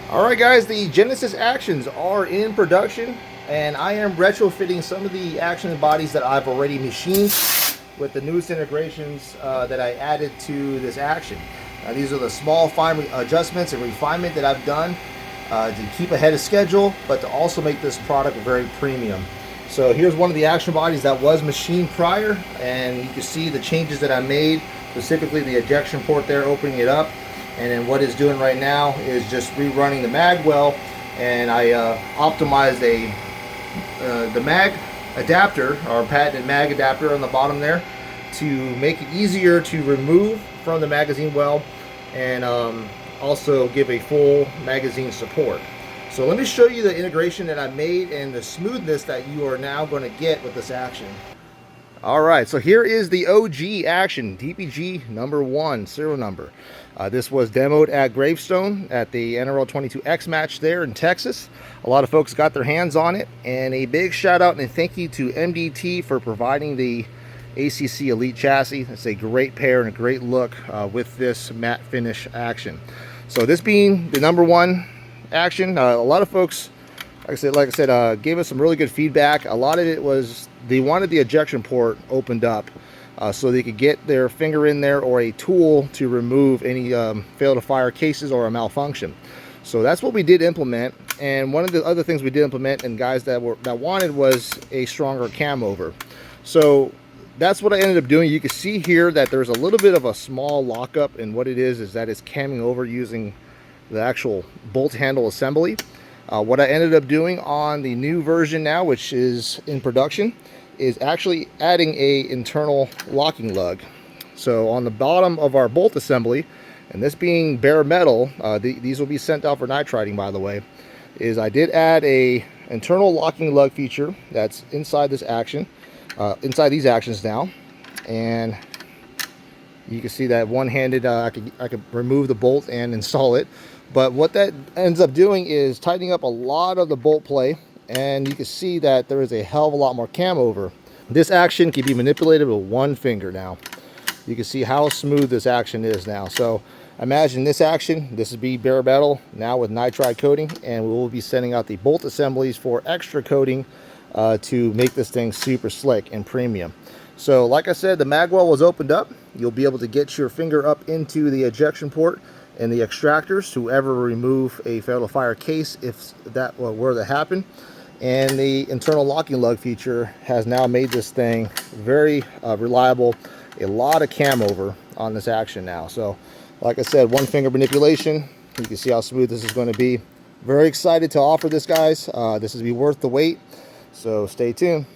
Alright guys, the Genesis actions are in production, and I am retrofitting some of the action bodies that I've already machined with the newest integrations that I added to this action. These are the small fine adjustments and refinement that I've done to keep ahead of schedule, but to also make this product very premium. So here's one of the action bodies that was machined prior, and you can see the changes that I made, specifically the ejection port there, opening it up. And then what it's doing right now is just rerunning the mag well, and I optimized the mag adapter, our patented mag adapter on the bottom there, to make it easier to remove from the magazine well, and also give a full magazine support. So let me show you the integration that I made and the smoothness that you are now going to get with this action. Alright, so here is the OG action, DPG number 1 serial number. This was demoed at Gravestone at the NRL 22X match there in Texas. A lot of folks got their hands on it, and a big shout out and thank you to MDT for providing the ACC Elite chassis. It's a great pair and a great look with this matte finish action. So this being the number 1 action, a lot of folks, like I said, gave us some really good feedback. A lot of it was they wanted the ejection port opened up so they could get their finger in there or a tool to remove any fail to fire cases or a malfunction. So that's what we did implement. And one of the other things we did implement, and guys that wanted, was a stronger cam over. So that's what I ended up doing. You can see here that there's a little bit of a small lockup, and what it is that it's camming over using the actual bolt handle assembly. What I ended up doing on the new version now, which is in production, is actually adding a internal locking lug. So on the bottom of our bolt assembly, and this being bare metal, these will be sent out for nitriding, by the way, is I did add a internal locking lug feature that's inside this action, inside these actions now, and you can see that one-handed, I could remove the bolt and install it. But what that ends up doing is tightening up a lot of the bolt play, and you can see that there is a hell of a lot more cam over. This action can be manipulated with one finger now. You can see how smooth this action is now. So imagine this action, this would be bare metal now with nitride coating, and we will be sending out the bolt assemblies for extra coating to make this thing super slick and premium. So like I said, the magwell was opened up. You'll be able to get your finger up into the ejection port and the extractors to ever remove a fail to fire case if that were to happen. And the internal locking lug feature has now made this thing very reliable. A lot of cam over on this action now. So like I said, one finger manipulation. You can see how smooth this is going to be. Very excited to offer this, guys. This is be worth the wait. So stay tuned.